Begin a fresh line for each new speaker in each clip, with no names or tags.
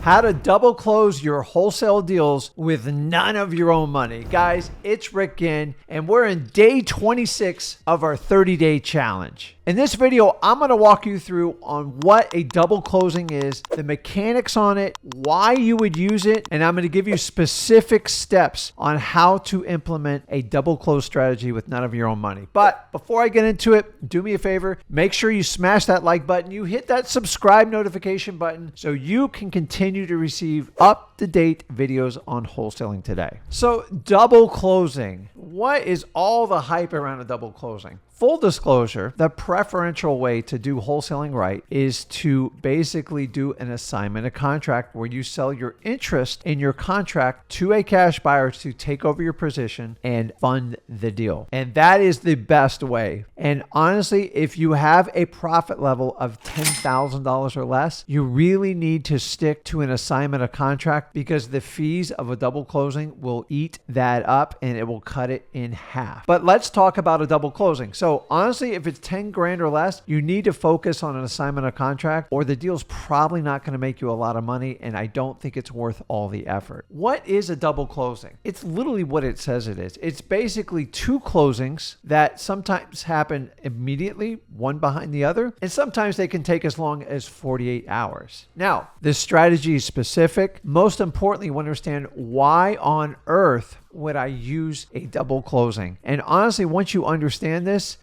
How to double close your wholesale deals with none of your own money. Guys, it's Rick Ginn, and we're in day 26 of our 30-day challenge. In this video, I'm going to walk you through on what a double closing is, the mechanics on it, why you would use it, and I'm going to give you specific steps on how to implement a double close strategy with none of your own money. But before I get into it, do me a favor, make sure you smash that like button, you hit that subscribe notification button so you can continue to receive up-to-date videos on wholesaling today. So double closing, what is all the hype around a double closing? Full disclosure, the preferential way to do wholesaling right is to basically do an assignment of contract where you sell your interest in your contract to a cash buyer to take over your position and fund the deal. And that is the best way. And honestly, if you have a profit level of $10,000 or less, you really need to stick to an assignment of contract because the fees of a double closing will eat that up and it will cut it in half. But let's talk about a double closing. So honestly, if it's 10 grand or less, you need to focus on an assignment of contract or the deal's probably not going to make you a lot of money. And I don't think it's worth all the effort. What is a double closing? It's literally what it says it is. It's basically two closings that sometimes happen immediately, one behind the other. And sometimes they can take as long as 48 hours. Now, this strategy is specific. Most importantly, you understand why on earth would I use a double closing? And honestly, once you understand this,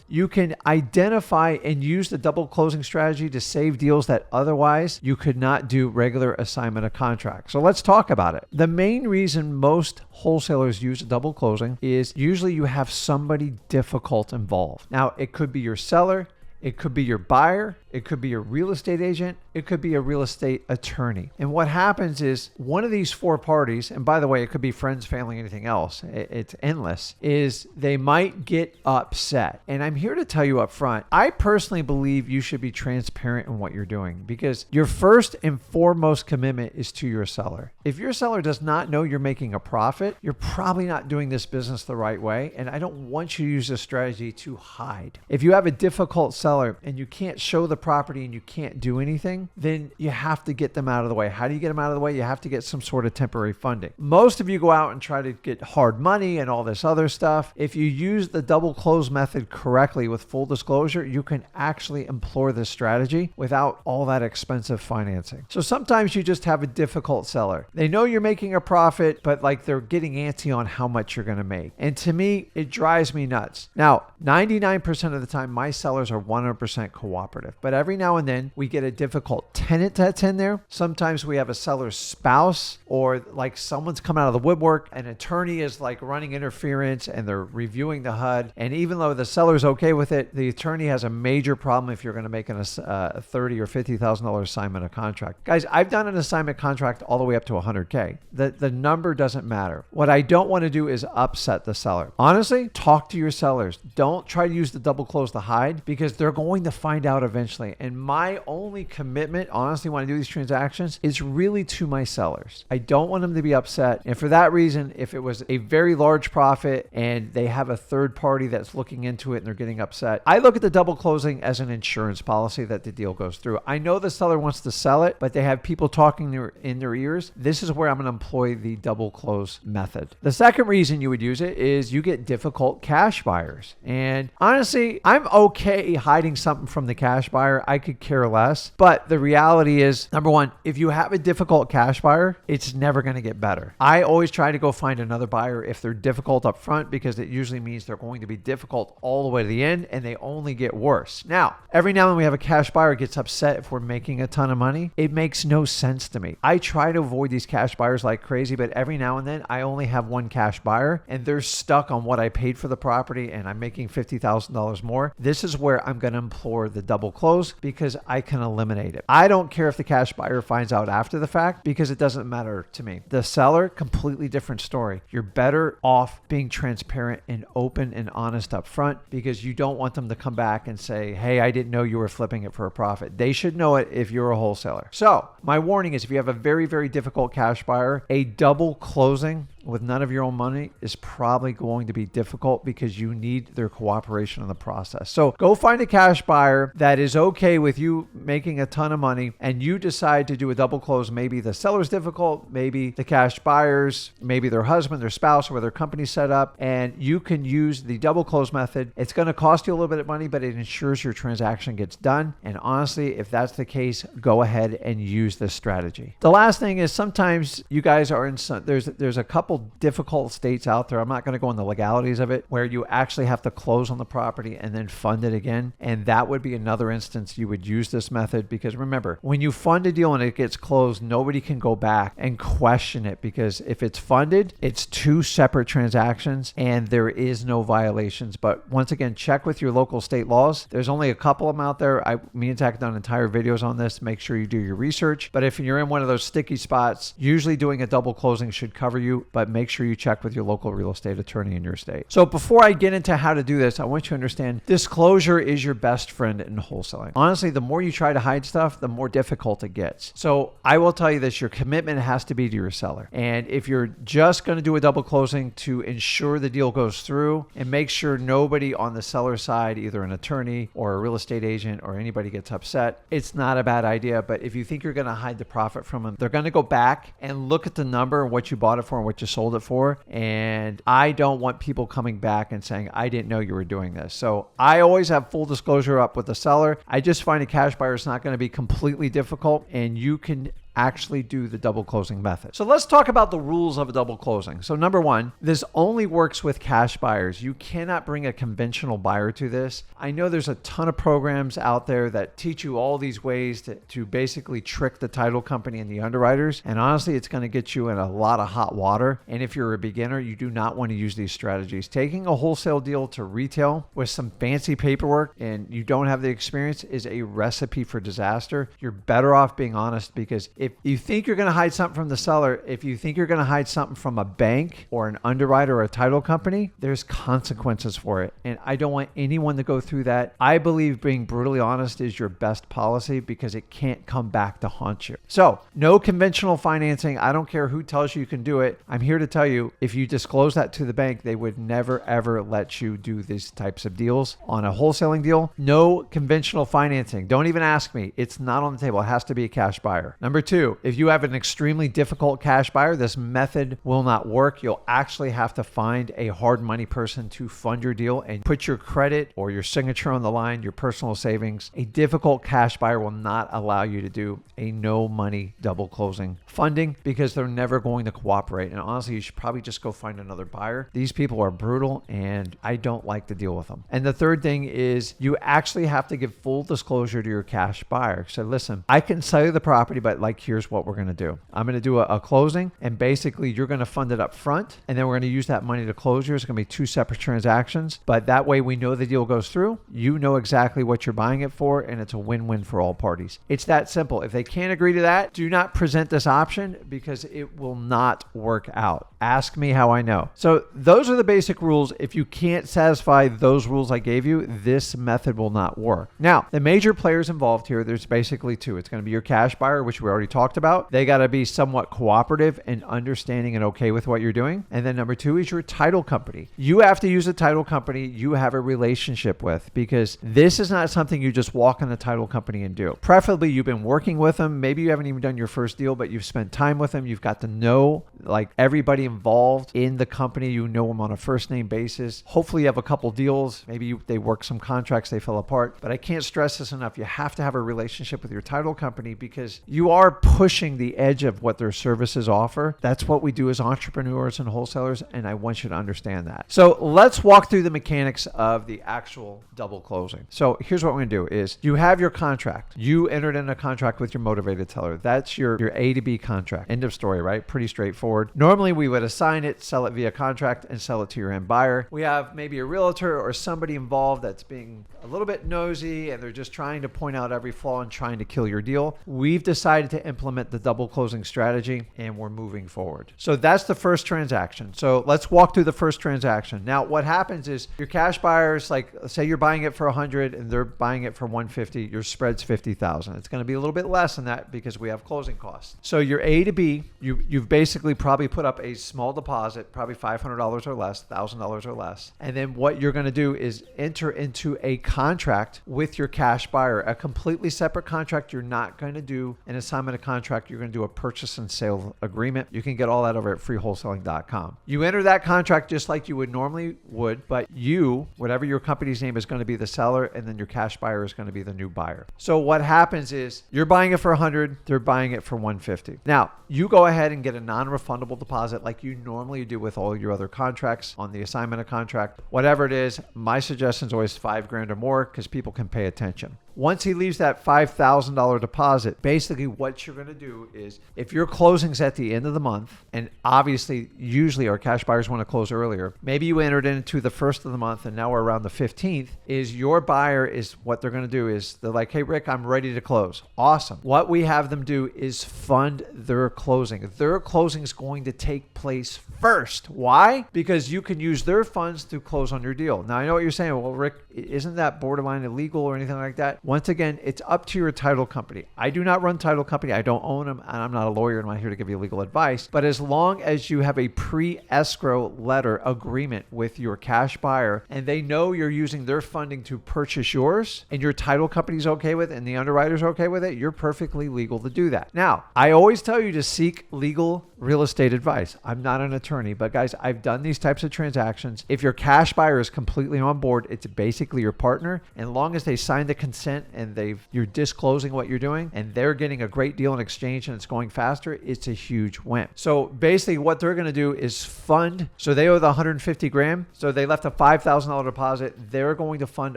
you can identify and use the double closing strategy to save deals that otherwise you could not do regular assignment of contract. So let's talk about it. The main reason most wholesalers use a double closing is usually you have somebody difficult involved. Now, it could be your seller, it could be your buyer, it could be a real estate agent, it could be a real estate attorney. And what happens is one of these four parties, and by the way, it could be friends, family, anything else, it's endless, is they might get upset. And I'm here to tell you up front, I personally believe you should be transparent in what you're doing because your first and foremost commitment is to your seller. If your seller does not know you're making a profit, you're probably not doing this business the right way. And I don't want you to use this strategy to hide. If you have a difficult seller and you can't show the property and you can't do anything, then you have to get them out of the way. How do you get them out of the way? You have to get some sort of temporary funding. Most of you go out and try to get hard money and all this other stuff. If you use the double close method correctly with full disclosure, you can actually employ this strategy without all that expensive financing. So sometimes you just have a difficult seller. They know you're making a profit, but like they're getting antsy on how much you're going to make. And to me, it drives me nuts. Now, 99% of the time, my sellers are 100% cooperative. But every now and then we get a difficult tenant that's in there. Sometimes we have a seller's spouse or like someone's come out of the woodwork. An attorney is like running interference and they're reviewing the HUD. And even though the seller's okay with it, the attorney has a major problem if you're going to make a $30,000 or $50,000 assignment of contract. Guys, I've done an assignment contract all the way up to $100K. The number doesn't matter. What I don't want to do is upset the seller. Honestly, talk to your sellers. Don't try to use the double close to hide because they're going to find out eventually. And my only commitment, honestly, when I do these transactions is really to my sellers. I don't want them to be upset. And for that reason, if it was a very large profit and they have a third party that's looking into it and they're getting upset, I look at the double closing as an insurance policy that the deal goes through. I know the seller wants to sell it, but they have people talking in their ears. This is where I'm going to employ the double close method. The second reason you would use it is you get difficult cash buyers. And honestly, I'm okay hiding something from the cash buyer. I could care less. But the reality is, number one, if you have a difficult cash buyer, it's never going to get better. I always try to go find another buyer if they're difficult up front because it usually means they're going to be difficult all the way to the end and they only get worse. Now, every now and then we have a cash buyer gets upset if we're making a ton of money. It makes no sense to me. I try to avoid these cash buyers like crazy, but every now and then I only have one cash buyer and they're stuck on what I paid for the property and I'm making $50,000 more. This is where I'm going to implore the double close because I can eliminate it. I don't care if the cash buyer finds out after the fact because it doesn't matter to me. The seller, completely different story. You're better off being transparent and open and honest up front because you don't want them to come back and say, hey, I didn't know you were flipping it for a profit. They should know it if you're a wholesaler. So my warning is if you have a very, very difficult cash buyer, a double closing with none of your own money is probably going to be difficult because you need their cooperation in the process. So go find a cash buyer that is okay with you making a ton of money, and you decide to do a double close. Maybe the seller's difficult, maybe the cash buyers, maybe their husband, their spouse, or their company's set up, and you can use the double close method. It's going to cost you a little bit of money, but it ensures your transaction gets done. And honestly, if that's the case, go ahead and use this strategy. The last thing is sometimes you guys are in some, there's a couple difficult states out there. I'm not going to go into the legalities of it, where you actually have to close on the property and then fund it again. And that would be another instance you would use this method, because remember, when you fund a deal and it gets closed, nobody can go back and question it, because if it's funded, it's two separate transactions and there is no violations. But once again, check with your local state laws. There's only a couple of them out there. Me and Zach have done entire videos on this. Make sure you do your research. But if you're in one of those sticky spots, usually doing a double closing should cover you, but make sure you check with your local real estate attorney in your state. So before I get into how to do this, I want you to understand disclosure is your best friend in wholesaling. Honestly, the more you try to hide stuff, the more difficult it gets. So I will tell you this, your commitment has to be to your seller. And if you're just going to do a double closing to ensure the deal goes through and make sure nobody on the seller side, either an attorney or a real estate agent or anybody, gets upset, it's not a bad idea. But if you think you're going to hide the profit from them, they're going to go back and look at the number and what you bought it for and what you sold it for. And I don't want people coming back and saying, I didn't know you were doing this. So I always have full disclosure up with the seller. I just find a cash buyer is not going to be completely difficult, and you can actually do the double closing method. So let's talk about the rules of a double closing. So number one, this only works with cash buyers. You cannot bring a conventional buyer to this. I know there's a ton of programs out there that teach you all these ways to basically trick the title company and the underwriters. And honestly, it's going to get you in a lot of hot water. And if you're a beginner, you do not want to use these strategies. Taking a wholesale deal to retail with some fancy paperwork and you don't have the experience is a recipe for disaster. You're better off being honest, because if you think you're going to hide something from the seller, if you think you're going to hide something from a bank or an underwriter or a title company, there's consequences for it. And I don't want anyone to go through that. I believe being brutally honest is your best policy, because it can't come back to haunt you. So no conventional financing. I don't care who tells you can do it. I'm here to tell you, if you disclose that to the bank, they would never, ever let you do these types of deals on a wholesaling deal. No conventional financing. Don't even ask me. It's not on the table. It has to be a cash buyer. Number two, if you have an extremely difficult cash buyer, this method will not work. You'll actually have to find a hard money person to fund your deal and put your credit or your signature on the line, your personal savings. A difficult cash buyer will not allow you to do a no money double closing funding, because they're never going to cooperate. And honestly, you should probably just go find another buyer. These people are brutal and I don't like to deal with them. And the third thing is you actually have to give full disclosure to your cash buyer. So listen, I can sell you the property, but like, here's what we're going to do. I'm going to do a closing, and basically you're going to fund it up front, and then we're going to use that money to close yours. It's going to be two separate transactions, but that way we know the deal goes through. You know exactly what you're buying it for, and it's a win-win for all parties. It's that simple. If they can't agree to that, do not present this option, because it will not work out. Ask me how I know. So those are the basic rules. If you can't satisfy those rules I gave you, this method will not work. Now, the major players involved here, there's basically two. It's going to be your cash buyer, which we already talked about. They got to be somewhat cooperative and understanding and okay with what you're doing. And then number two is your title company. You have to use a title company you have a relationship with, because this is not something you just walk in the title company and do. Preferably you've been working with them. Maybe you haven't even done your first deal, but you've spent time with them. You've got to know like everybody involved in the company. You know them on a first name basis. Hopefully you have a couple deals. Maybe they work some contracts, they fell apart. But I can't stress this enough. You have to have a relationship with your title company, because you are pushing the edge of what their services offer. That's what we do as entrepreneurs and wholesalers, and I want you to understand that. So let's walk through the mechanics of the actual double closing. So here's what we're going to do is you have your contract. You entered in a contract with your motivated seller. That's your A to B contract. End of story, right? Pretty straightforward. Normally we would assign it, sell it via contract, and sell it to your end buyer. We have maybe a realtor or somebody involved that's being a little bit nosy and they're just trying to point out every flaw and trying to kill your deal. We've decided to implement the double closing strategy, and we're moving forward. So that's the first transaction. So let's walk through the first transaction. Now, what happens is your cash buyers, like say you're buying it for 100 and they're buying it for 150, your spread's 50,000. It's going to be a little bit less than that because we have closing costs. So your A to B, you've basically probably put up a small deposit, probably $500 or less, $1,000 or less. And then what you're going to do is enter into a contract with your cash buyer, a completely separate contract. You're not going to do an assignment of contract. You're going to do a purchase and sale agreement. You can get all that over at freewholesaling.com. You enter that contract just like you would normally would, but you, whatever your company's name, is going to be the seller, and then your cash buyer is going to be the new buyer. So what happens is you're buying it for 100, they're buying it for 150. Now, you go ahead and get a non-refundable deposit like you normally do with all your other contracts on the assignment of contract. Whatever it is, my suggestion is always $5,000 or more because people can pay attention. Once he leaves that $5,000 deposit, basically what you're going to do is if your closing's at the end of the month, and obviously usually our cash buyers want to close earlier, maybe you entered into the first of the month and now we're around the 15th, is your buyer is what they're going to do is they're like, hey, Rick, I'm ready to close. Awesome. What we have them do is fund their closing. Their closing is going to take place first. Why? Because you can use their funds to close on your deal. Now, I know what you're saying. Well, Rick, isn't that borderline illegal or anything like that? Once again, it's up to your title company. I do not run title company. I don't own them, and I'm not a lawyer. I'm not here to give you legal advice. But as long as you have a pre-escrow letter agreement with your cash buyer, and they know you're using their funding to purchase yours, and your title company's okay with it, and the underwriter's okay with it, you're perfectly legal to do that. Now, I always tell you to seek legal real estate advice. I'm not an attorney, but guys, I've done these types of transactions. If your cash buyer is completely on board, it's basically your partner. And as long as they sign the consent and you're disclosing what you're doing and they're getting a great deal in exchange and it's going faster, it's a huge win. So basically what they're going to do is fund. So they owe the 150 grand. So they left a $5,000 deposit. They're going to fund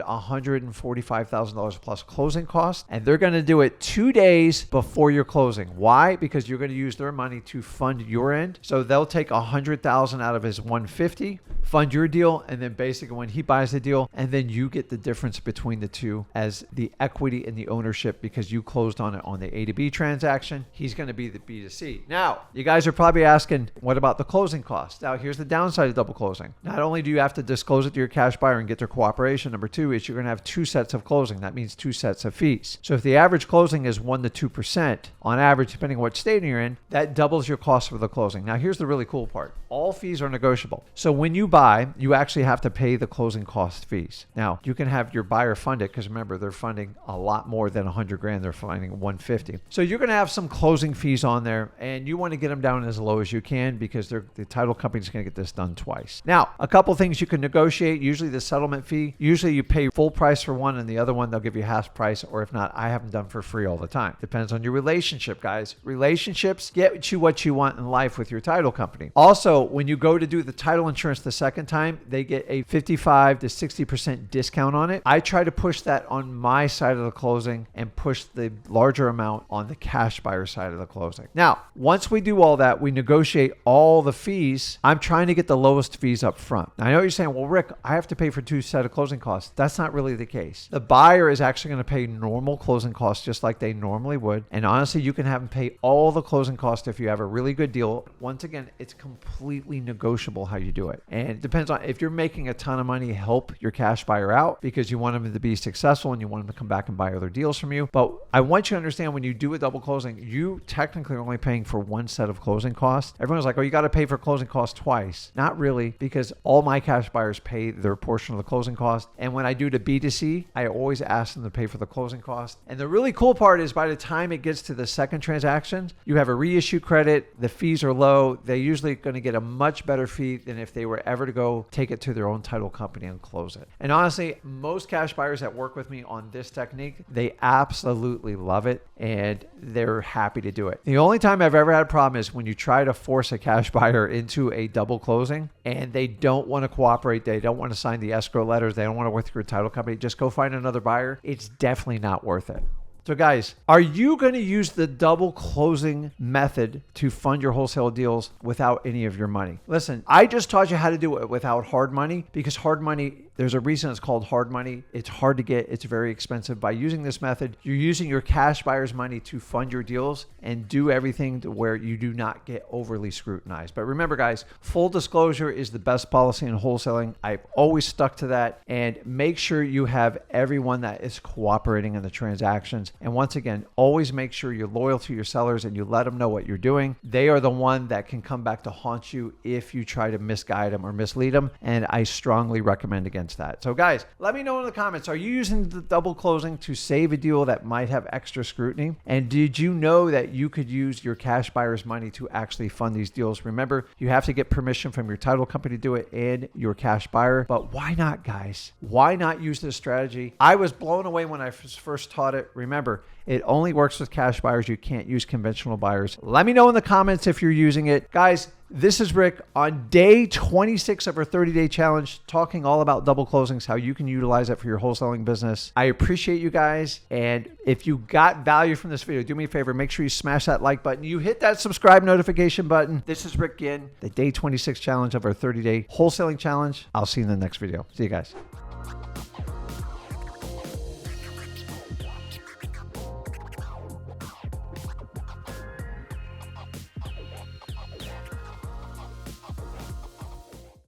$145,000 plus closing costs. And they're going to do it 2 days before your closing. Why? Because you're going to use their money to fund your end. So they'll take 100,000 out of his 150, fund your deal, and then basically when he buys the deal, and then you get the difference between the two as the equity and the ownership because you closed on it on the A to B transaction. He's going to be the B to C. Now, you guys are probably asking, what about the closing costs? Now, here's the downside of double closing. Not only do you have to disclose it to your cash buyer and get their cooperation, number two is you're going to have 2 sets of closing. That means 2 sets of fees. So if the average closing is 1 to 2% on average, depending on what state you're in, that doubles your cost for the closing. Now, here's the really cool part. All fees are negotiable. So when you buy, you actually have to pay the closing cost fees. Now, you can have your buyer fund it because remember, they're funding a lot more than 100 grand. They're funding 150. So you're going to have some closing fees on there and you want to get them down as low as you can because the title company is going to get this done twice. Now, a couple things you can negotiate. Usually the settlement fee, usually you pay full price for one and the other one, they'll give you half price, or if not, I have them done for free all the time. Depends on your relationship, guys. Relationships get you what you want in life with your title company. Also, when you go to do the title insurance the second time, they get a 55 to 60% discount on it. I try to push that on my side of the closing and push the larger amount on the cash buyer side of the closing. Now, once we do all that, we negotiate all the fees. I'm trying to get the lowest fees up front. Now, I know you're saying, well, Rick, I have to pay for 2 sets of closing costs. That's not really the case. The buyer is actually going to pay normal closing costs just like they normally would. And honestly, you can have them pay all the closing costs if you have a really good deal. Once again, it's completely negotiable how you do it. And it depends on if you're making a ton of money, help your cash buyer out because you want them to be successful and you want them to come back and buy other deals from you. But I want you to understand when you do a double closing, you technically are only paying for 1 set of closing costs. Everyone's like, oh, you got to pay for closing costs twice. Not really, because all my cash buyers pay their portion of the closing cost. And when I do the B2C, I always ask them to pay for the closing cost. And the really cool part is by the time it gets to the second transaction, you have a reissue credit. The fees are low. They're usually going to get a much better fee than if they were ever to go take it to their own title company and close it. And honestly, most cash buyers that work with me on this technique, they absolutely love it and they're happy to do it. The only time I've ever had a problem is when you try to force a cash buyer into a double closing and they don't want to cooperate. They don't want to sign the escrow letters. They don't want to work with your title company. Just go find another buyer. It's definitely not worth it. So guys, are you going to use the double closing method to fund your wholesale deals without any of your money? Listen, I just taught you how to do it without hard money because hard money There's a reason it's called hard money. It's hard to get. It's very expensive. By using this method, you're using your cash buyer's money to fund your deals and do everything to where you do not get overly scrutinized. But remember, guys, full disclosure is the best policy in wholesaling. I've always stuck to that. And make sure you have everyone that is cooperating in the transactions. And once again, always make sure you're loyal to your sellers and you let them know what you're doing. They are the one that can come back to haunt you if you try to misguide them or mislead them. And I strongly recommend against that. So guys, let me know in the comments, are you using the double closing to save a deal that might have extra scrutiny? And did you know that you could use your cash buyer's money to actually fund these deals? Remember, you have to get permission from your title company to do it and your cash buyer. But why not, guys? Why not use this strategy? I was blown away when I first taught it. Remember, it only works with cash buyers. You can't use conventional buyers. Let me know in the comments if you're using it. Guys, this is Rick on day 26 of our 30-day challenge, talking all about double closings, how you can utilize it for your wholesaling business. I appreciate you guys. And if you got value from this video, do me a favor, make sure you smash that like button. You hit that subscribe notification button. This is Rick Ginn, the day 26 challenge of our 30-day wholesaling challenge. I'll see you in the next video. See you guys.